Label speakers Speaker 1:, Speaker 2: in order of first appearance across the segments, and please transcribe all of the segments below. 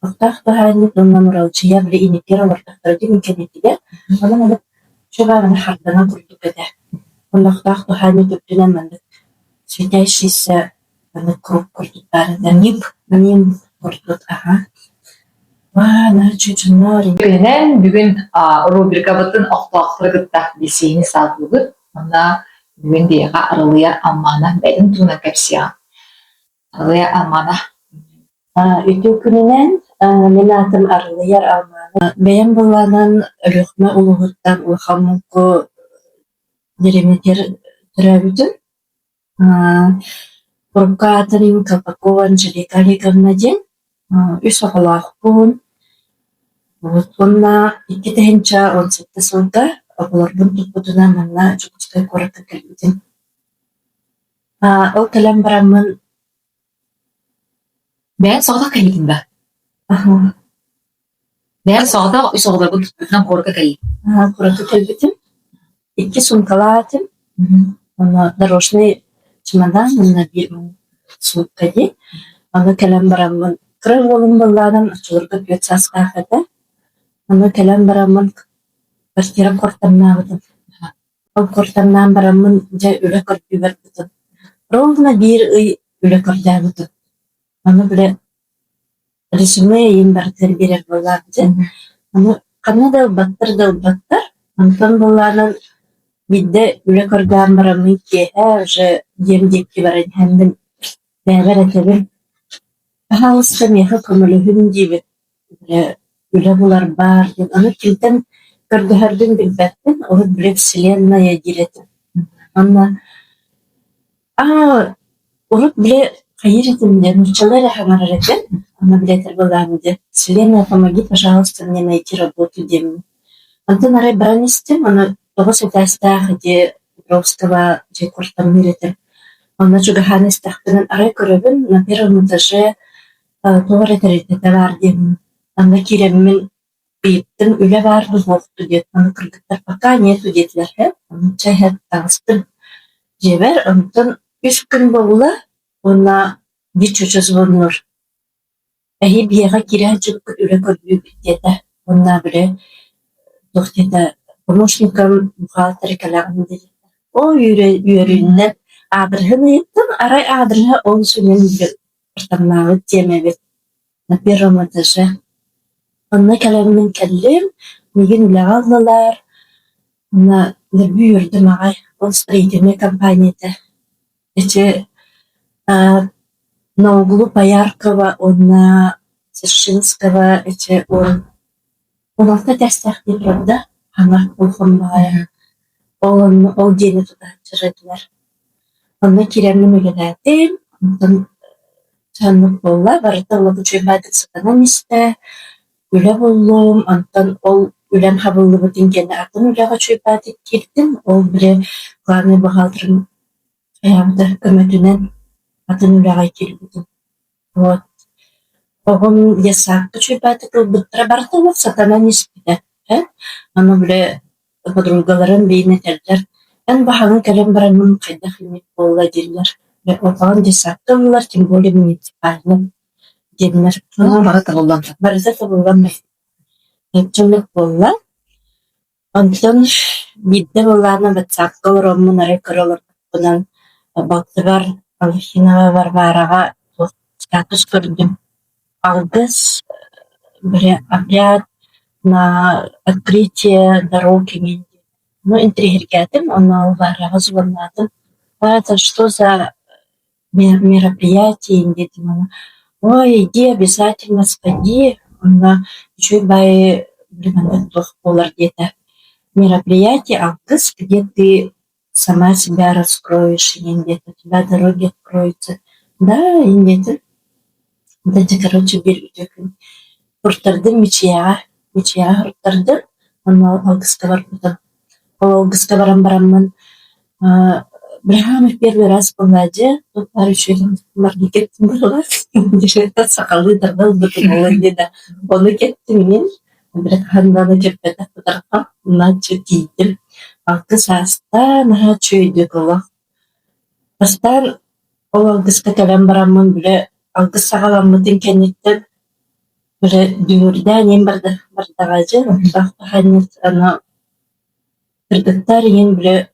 Speaker 1: Оттах тахайны тунна муралчыя били иникер олортактар дим кенетиге. Анан алып чугарын хардана курдук эте. Оннахтах тахайны төптүнен мандык. Светящийся круг курдуктары. Ним курдук. Ага.
Speaker 2: Бүгүнен бүгүн рубрикабытын октоактыргытта бесейни саатылгыт. Онда бүгүн дейга арылыя алмана бәдин туна кепсия. Арылыя алмана.
Speaker 1: Үтүү күнүнен мен атым Арылыяр Алмана. Бәйен боланан өлөкмө улугуттан улхамынку дереметер түрәбүтүн. Урукка атырын Колпакова Анжелика Олеговна ден. Үс оғылақ бұн. Онна 2017 сылда оларбын тұппытына манна жүкістай қораққа кәлбеден. Ол кәлем барамын
Speaker 2: Бәйін соғда кәлейін ба? Бәйін соғда үс оғыларбын тұппытынан қораққа кәлейін.
Speaker 1: Қораққа кәлбеден. 2 сумкала атым. Оны дорожный чемодан, оны 1 сумка де. Оны кәлем барамын. Кырын олың болладан açılırdı bir çaska kadar. Onu kelen baramın kırtira kortamnağıdım. O kortamnağın baramın ja üle kort biberdim. Rovna bir üle kortamnağıdım. Onu bile resümeye yin bartır birer bollardı. Onu kanı da battır. Ondan bollardan bir de üle kortam baramın ki her yemdeki baran hendim beraber etelim. Halısın yağı kömülühün gibi üle bular var. Onu kilden gördüğürdün bilbettin. Onu bile Vселенная giretim. Ama urup bile hayır etimde. Нурчалары хамар etim. Она бile тербаламды. Вселенная, помоги, пожалуйста, мне найти работу демни. Антон арай бранистим. Она того светастах, где Петровского, где куртам миретим. Она чугаханистах. Арай көрөбін на первом этаже Doğru tercihte verdim. Anda kiremmin beyittim üle vardı oldu diye. Onu kırdıklar baka niyet ödediler hep. Onu çayhet tanıştım. Ceber ondan 3 gün boğula ona bir çocuğuz bulunur. Bir yere kiracılık üle koyuyor dedi. Ona böyle doktorda помощником бухгалтера kalağını dedi. O yürüyünler adırhını ettim. Aray adırha olsun Tamam, evet. На первом этаже. Onunla kalemden kellim. Bugün bile aldılar. Ona büyürdüm ağay. O stratejik kampanyada. İşte на углу Пояркова, ona Свершинского, işte он altta destekli правда. Ana okumaya. O dini tutacaklar. Onunla kiremden öyle ondan Tanrı bolla barıta ola çöybadıq satanan iste. Üle bollum. Antan ol ülem habollu budin gene atın ülega çöybadıq girdim. Ol bile klarını bağaldırım ayağımda kömödünen atın ülega girdim. Вот. Oğum yasaklı çöybadıq bıttıra barıta ola satanan iste. Onu bile подругаларым beyine terler. En bahanın kalem baranın kayda himmet bolla derler. Ve oradan desaklılar, tüm böyle municipalini dediler.
Speaker 2: Barata bollan.
Speaker 1: Barata bollan. Hepçimlik bollan. Ondan bir de bollanı WhatsApp'ta romun arayıkırılır. Bundan baktılar, Alışina var varağa status gördüm. Algыс, böyle обряд на открытие дороги. Ну, интригиргатым, onu varağa звонатым. Это что за мероприятие, дети мама. Ой, иди обязательно сходи. Она еще и болар где-то мероприятие, алгыс, где ты сама себя раскроешь, и где-то у тебя дороги откроются. Да, и где-то. Даже, короче, Уртардым мечьяға уртардым. Оны алгысқа барып потом. Алгысқа барам-барамын. Брахамов первый раз в Канаде, тут пару человек маркетинг было, где-то сахалы дорвал бы да. Он и кетти мен, Брахамна кеппета фотографа, наче тидим. Алгыс аста, наха чөйдө кола. Астан ол алгыска калам барамын биле, алгыс сагаламмытын кенеттен böyle düğürden yen bardağacı hani ana kırgıtlar yen böyle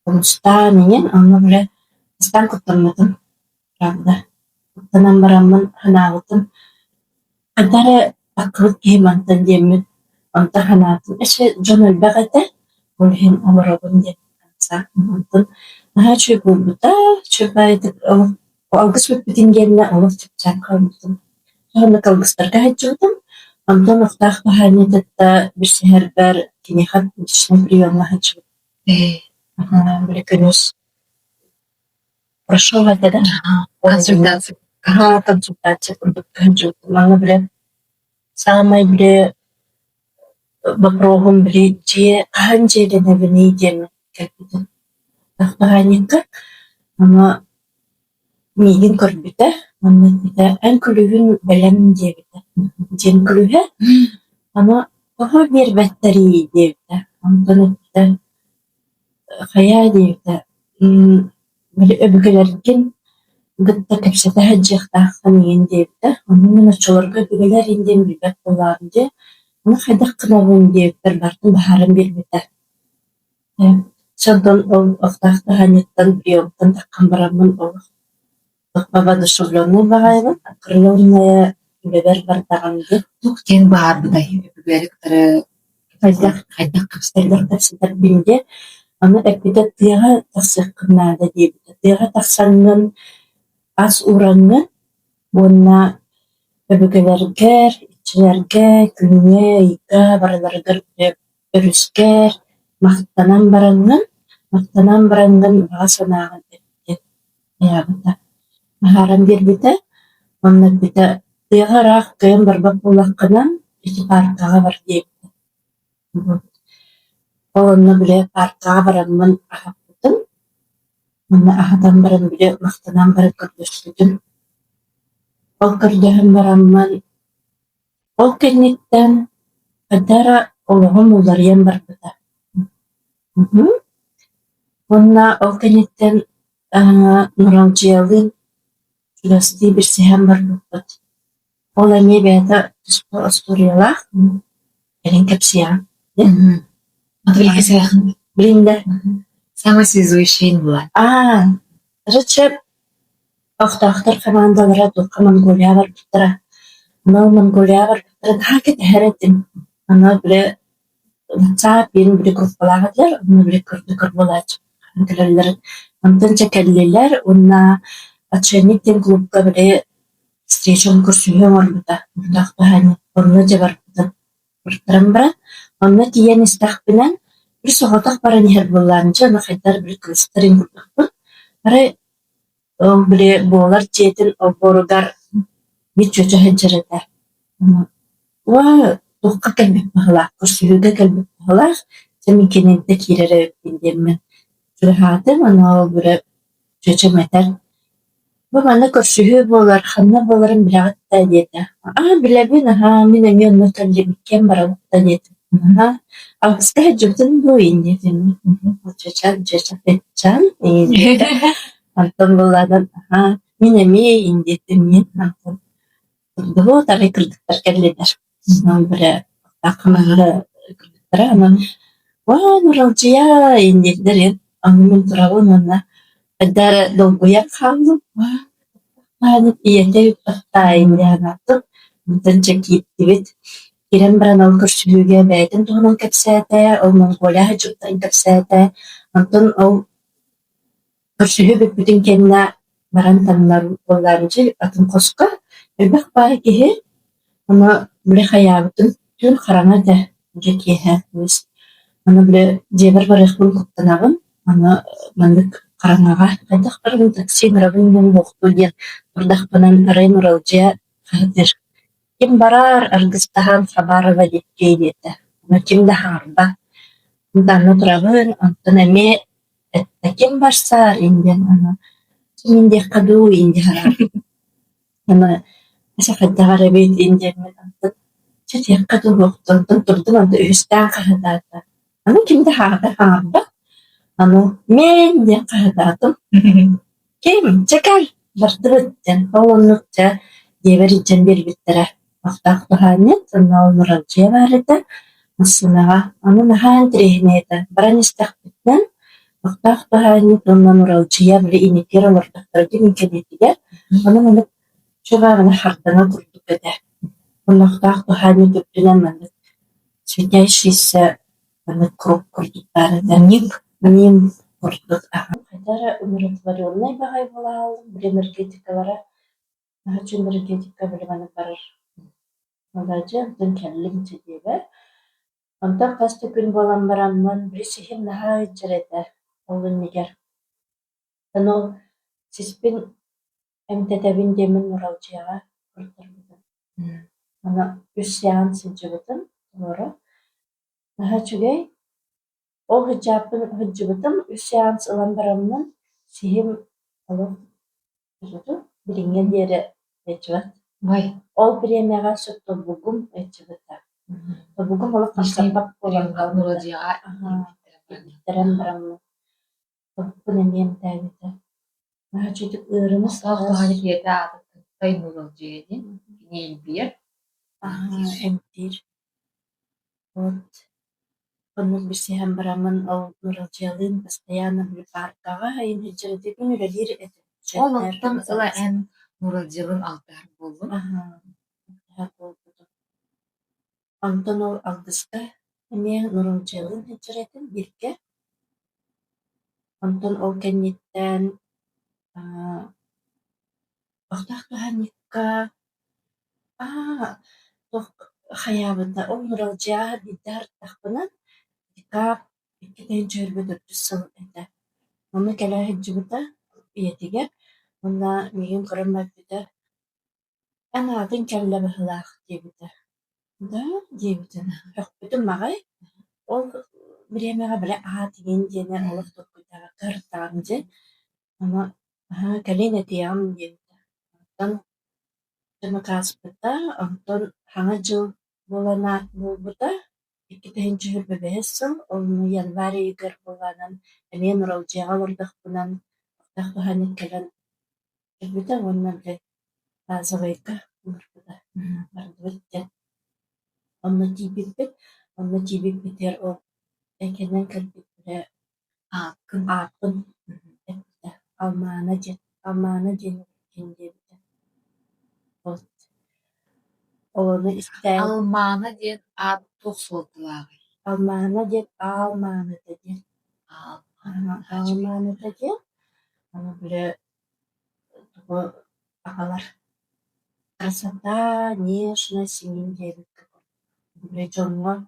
Speaker 1: konustan yen ama böyle istan kutlanmadım pravda. Kutlanan baramın hanağıtım. Kadar akıllı kemantan diyemin anta hanağıtım. İşte John Bagate Olhin Amarabın diye kansa. Antan. Daha çok bu da çok bayıtık. O algıs bütün gelene olur çıkacak kalmıştım. Sonra kalgıstırga hajjudum. Ondan uftaq bahane tatta bir seher ber kini hat dişine bir yoluna hajjudum. Böyle günüz прошел это, да?
Speaker 2: Консультация.
Speaker 1: Ага, консультация продукт hajjudum. Аны bile самай bile вопрогым bile je hanjede ne bini diyen kalbidim. Bahane ama migin korbite. Anne en kulübün belem diye bite. Jen kulübe ama daha bir betteri diye. Ondan öte hayal diye. Böyle öbürlerkin gıtta kapsata hacıkta hanıyen diye. Onun açılarga öbürler indiğim bir bet olarım diye. Onu hadak kınavın diye bir bartın baharın bir bite. Çandan ol oftaqta hanyetten bir yoldan takkan baramın ol. Baba da şovlanı bağayla. Kırılırmaya beber bardağın diye.
Speaker 2: Tuğten bahar buday. Berikleri
Speaker 1: Haydak
Speaker 2: haydak kapsaydı.
Speaker 1: Sayılar taksitler bildi. Ama epide tıyağa taksik kınada diye. Tıyağa taksanın az uğranın buna öbügelerger, içilerge, günye, yıka, baralargar, örüsker, mahtanan baranın bağısanağın etti. Ayağında. Maharan bir bite, onlar bite tıyağa rağ kıyım barbak bulakkanan iki parkağa var diye. Onu bile parkağa varanın ahaptım. Onu ahadan baran bile mahtanan baran kırdıstım. O kırdıhım varanın o kenitten kadara olağım ularıyan barbada. Onunla o kenitten Nuralcıyalın şurası bir sehem barbada. Ola ne beyda tüspü asturyalar. Elin kapsiyan.
Speaker 2: Atılike sayakın.
Speaker 1: Blinde.
Speaker 2: Самый связующий была.
Speaker 1: Рычеп Ахтахтар командалара дулка Монголия бар биттара. Анау Монголия бар биттара таки тэхэрэдим. Анау биле цаа бин биле группалагадлар, аны биле группалаач. Ангалалар антан чакаллилар, онна ачэниктен клубка биле встречам курсуя марбута. Дахтахани онна жабарбута. Бартарамбара. Онна тиян истахбинан bir soğutak para nihir bullanınca onu haydar bir kılıçların kurduğu. Para bile boğular çetin o borugar bir çocuğa hınçırıda. Ama dokka kalbip mahla, kursuyuga kalbip mahla, semikinin de kirere öptüğüm ben. Sürhatim onu böyle çocuğa metal. Bu bana kursuyu boğular, hanna boğuların bilağıtta diyete. Bile bin mine miyon kalbikken baravukta diyete. Algısta hajjudun bu indin. Çeçen petçen. Anton bulardan minemi indin. Anton. Bu tabi kırdıklar kelliler. Böyle akımlı kırdıklar ama Nuralcıya indirdiler. Anımın turağın ona. Adara dolguya kaldım. Hani iyiyete hatta indi anlattım. Bundan çekip evet. Kiran baranal kursuga baitin tuhunun kapsata o Mongolia hajuktan kapsata antun o kursuga bütün kenna barantanlar olarınca atın koska bak bahihi ama bile hayatın tüm karana da jekihe biz ana bile jeber barıkın kuttanağın ana mandık karanağa kadak karın taksi narabın boğdu diye burdak banan arayın oralcıya kadir kim barar argıstahan habar ve dikeydi. Ama kim de harba. Bundan oturabın antın eme kim barsar indian ana. Kim indi kadu indi harar. Ama asa kadda harabit indian antın. Çeti kadu boğdun durdum antı üstten kahadata. Ama kim de harba. Ama men de kahadatum. Kim çekal. Bartıbıttın. Oğlunlukça geber için bir bittere. Охтах туханет, но нуралчия барыта, массынага, аны нахан трехнета, бранистах битнен, охтах туханет, онна нуралчия биле иникер олортактарды минкенетиге, аны маны чугагына хартана курдук эте. Онна охтах туханет өптүнен маны светящийся маны круг курдуктары, ним курдук. Хайдара умиротворенный багай була, биле энергетикалара, нахачу энергетика биле маны барыр. Молодец, дэн кэллим чидибэ. Онтон касты күн болан барамман бир сихим наха ичерете. Олын нигер. Тано сиспин эмтетебин демин уралчыяга куртарбытын. Ана үс сеанс ичебытын. Олора. Наха чугай. Ол хыджапын хыджыбытын үс сеанс ылан барамман сихим олын ичебытын. Билинген дере ичебет.
Speaker 2: Вай.
Speaker 1: Ол премияга сөттө бугум ичебытын. Бүгүн болуп каштарбак болан
Speaker 2: Нуралжыга
Speaker 1: терен барамын. Бун эмием тагыта. Нахачыдык ырымыз
Speaker 2: Мустафа туханет ете атып тай нуралжыга ден нел бир.
Speaker 1: эмтир. Вот. Онун бисем барамын ол нуралжыгалын постоянно бир паркага айын хиджирди күн үлелир эти.
Speaker 2: Ол оттан ыла эн нуралжыгын алтар болдум.
Speaker 1: Онтон ол алдыста эмиен нуралжыгалын хиджиретин бирке. Онтон ол кенниттен охтах туханникка тох хаябыта ол нуралжыга бидар тахпынан дикап иккетен жөрбөт өттүсыл эте. Оны келе хиджибыта иетиге онна мигин кырыммаппыта анаатын келле быхылаах диебита. Да, диебитин. Өкпүтүн магай ол биремега биле аатиген диене олох токкутага кыртаам же. Ама калин этиям диебита. Онтон демократспыта, онтон хаңа жыл болана болбута, иккитен жыл бебесыл, олну январь игер боланан, эмен уралжыга лордахпынан, тахтаханит келен жилбита, онна биле базовайка умырбыта. Бардыбытте. Онна тибик битер ол экенен кэлбит биле аакын эппита. Алмана жен кендебита. Вот. Олону истэ
Speaker 2: Алманы ден ат токсолтулагы.
Speaker 1: алмана ден алманы ден. Алманы ден. Аны биле акалар. Красота, нежность, синин биле жонго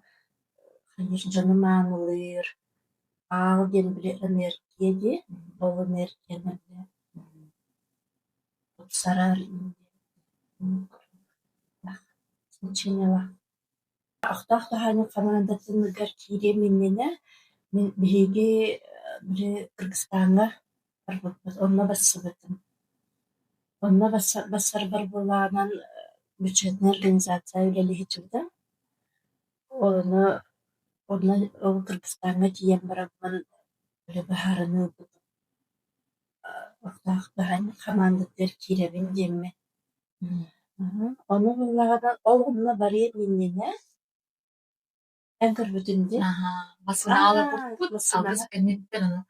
Speaker 1: хайыр жону маанылыр. Ал ден биле энергия де. Ол энергияны биле сарар инде. Значение Ахтах таханы командатын гар кире миннене мен биге бире Кыргызстанга барбыт онна бассыбытым. Онна басар бар буланан бюджетный организация үлели хичибда. Оны ол Кыргызстанга тиен барабын бире бахарыны бут. Ахтах таханы командатыр киребин демме. Оны булагадан ол онна барет миннене Энгер бүтүндү.
Speaker 2: Басына алып бут алгыс кенеттен.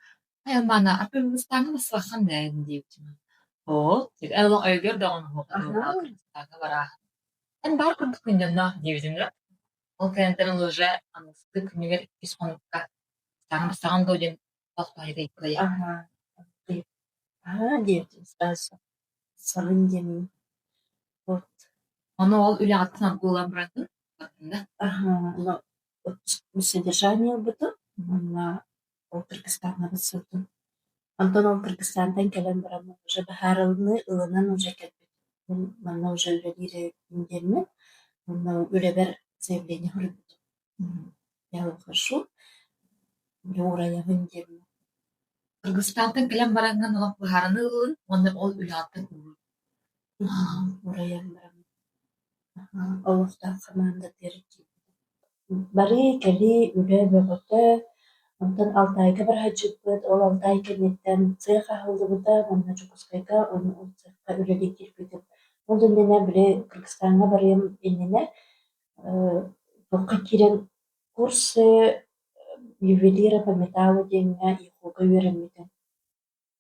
Speaker 2: Алманы Кыргызстанга баскан дайын диптим. О, тек элон айгер да onu Кыргызстанга бара. Эн бар күндүн на диптим да. Ол кенеттен уже анысты күнүгө испанка. Саган доден баспайга икая.
Speaker 1: Диптим спаса. Салын деми. Вот.
Speaker 2: Оны ол үле аттан булам братын.
Speaker 1: Но содержание буту. Она ол Кыргызстанга басылды. Антон ол Кыргызстандан келен барамын. Уже бахарылны ылынан уже келбет. Мана уже үлелире индерме. Мана үлебер заявление хүрбүт. Я ухожу. Урая индерме.
Speaker 2: Кыргызстандан келен баранган ол бахарыны ылын, онда ол үле аттан улу.
Speaker 1: Урая барамын. Олуфта команда терки. Бары кели үле бөгөтө. Онтон Алтайга бір хаджиппыт, ол Алтай кенеттен цеха хылдыбыта, онна Жукускайга, оны ол цехка үлелик кирпитип, Ол дендене біле Кыргызстанға барайым енене тоққа кирен курсы ювелира по металлу денге ихуга үйренмеден.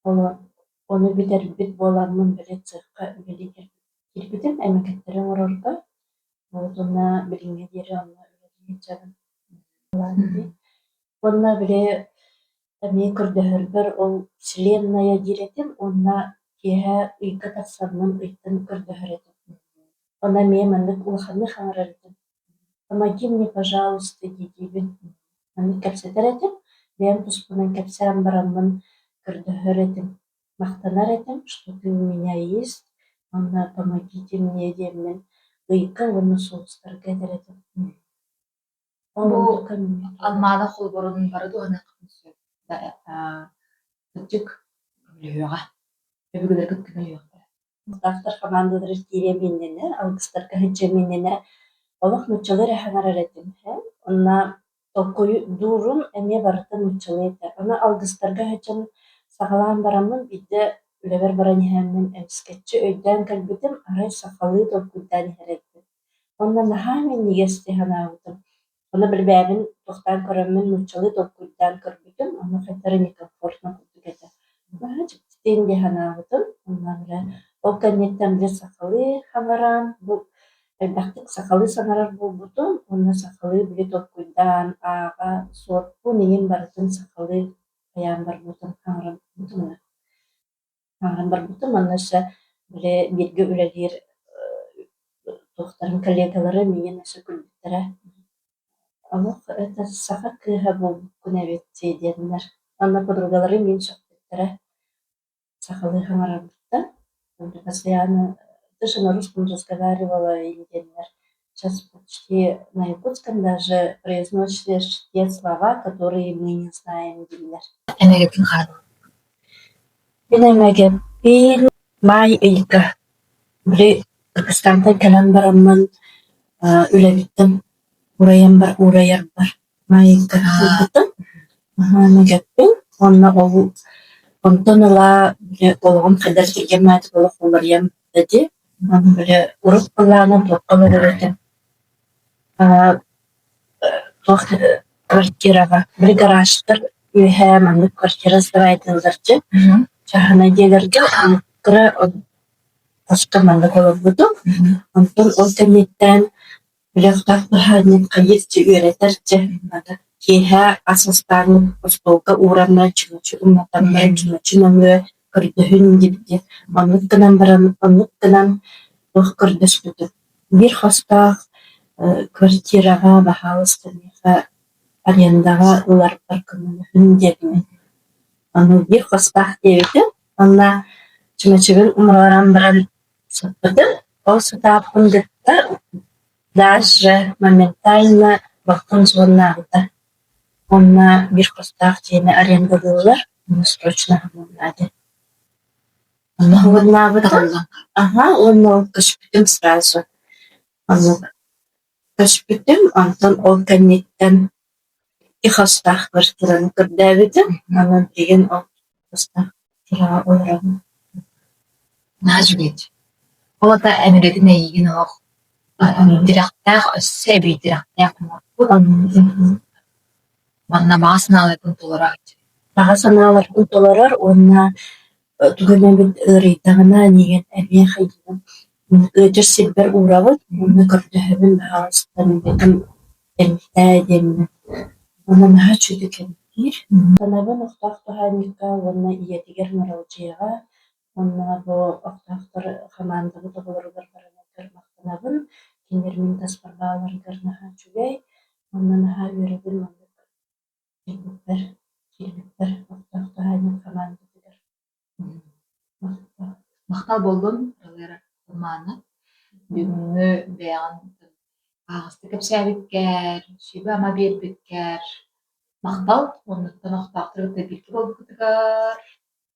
Speaker 1: Оны битер бит боламын біле цехқа үлелі кирбидим әмекеттерин орорга. Оны билинге дери онна үлелі жабын. Онна біле әме көрдөһөрбөр ол вселенная диретим, онна кеһә ыйка тапсаннан ыйттан көрдөһөретим. Онна ме маннык улаханны хаңараретим. Помоги мне, пожалуйста, дидибин. Маннык кәпсәтеретим, мен туспунан кәпсәм бараммын көрдөһөретим. Мақтанаретим, что ты у меня есть. Онна помогите мне деммен. Ыйка оны соғыстарға эдеретим.
Speaker 2: Бу алмада холборунун бары дуана кымсы. Күтүк үлүгө. Эбигелер күткүнө yok.
Speaker 1: Автор командалары киреминене, алгыстарга хеджеминене олох нучалыр хангараретим. Онна толкой дурун эме бартын нучалыйта. Она алгыстарга хеджем сагалан барамын биде үлебер баранихамын эмскетчи өйдөн калбитим арай сакалы толкуйдан херетим. Онна нахамин нигести ханаутым. Оны билбәбин тохтан көрөмүн нучалы толкуйдан көрбүтүм. Оны хетери некомфортно кутугете. Баха чиптен де ханаутым. Онна биле ол кеннеттен биле сакалы ханаран. Бу элбактык сакалы санарар болбутум. Онна сакалы биле толкуйдан ага сот бу неген бартын сакалы аян барбутум ханаран бутум. Ханаран барбутум. Оннаса биле бирге үлелер тохтарын коллегалары менен эсе күлбүттере. Аллах это саха кыха бул күнәбетти дедилер. Анна подругалары мен шактыктыра сахалы хаңарабытта. Они постоянно даже на русском разговаривала и дедилер. Сейчас почти на якутском даже произносишь те слова, которые мы не знаем дедилер.
Speaker 2: Эмегетин ханым.
Speaker 1: Бинемеге бил май ыйка. Бри Кыргызстандан калан барамман үлебиттим. Ураян бар, ураяр бар. Майыка булбутум. Мегеппин. Онна ол онтон ыла олгом кадар кирген майты болук оларьям деди. Оны биле уруп кыланым токкалы өретим. Тох квартирага бир гаражтар үйһэ маннык квартира сдавайтылдырчы. Чахана дегерге кыра оска маннык олорбутум. Онтон ол кенеттен Лехтах бахаднет кайыцчы үйретерче. Кеһә асастарын постолка урамна чынычы уматан баран чынычы нөмө көрдөһүн дипти. Маннык гынан баран, маннык гынан тох көрдөспүтү. Бир хостах квартирага бахалыстырмыха арендага улар баркынын дебимен. Аны бир хостах дебити. Анна чынычыгын умраларан баран сатпыты. Ол сатапын гытта даже моментально вахтун звоннагыта. Онна бир хостах тени арендадылар. Оны срочно надо. Онна звоннагыта. Ага, онна кашпитим сразу. Онна кашпитим, антон ол кеннеттен и хостах квартираны көрдөбүтү. Анан деген ол хостах квартира олорам.
Speaker 2: Нажбет. Олата эмегетин эйигин ох. Директах себи директах. Манна басналар күнтоларак.
Speaker 1: Багасаналар күнтоларар, онна тугана бит ырыйтагына неген әбе хайдым. Өтер силбер урабыт, оны көрдөһөбүн багастан битим эмтә демне. Оны маха чүдөкен бир. Танабын оқтақ туханника, онна иетигер муралчыга, онна бу оқтақтар хамандығы тоголоргар баранагар мактанабын, кинермин таспарбаларгар наха чүгәй, онна наха үребин Kilbitler оқтақ туханник хамандыгар.
Speaker 2: Мактал болдум, ылар маны. Бүгүнү беян агысты кепсәбиткәр, шиба ма бербиткәр. Мактал, оннуктан оқтактыр да бирки болуп кытыгар.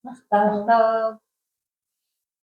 Speaker 2: Мактал.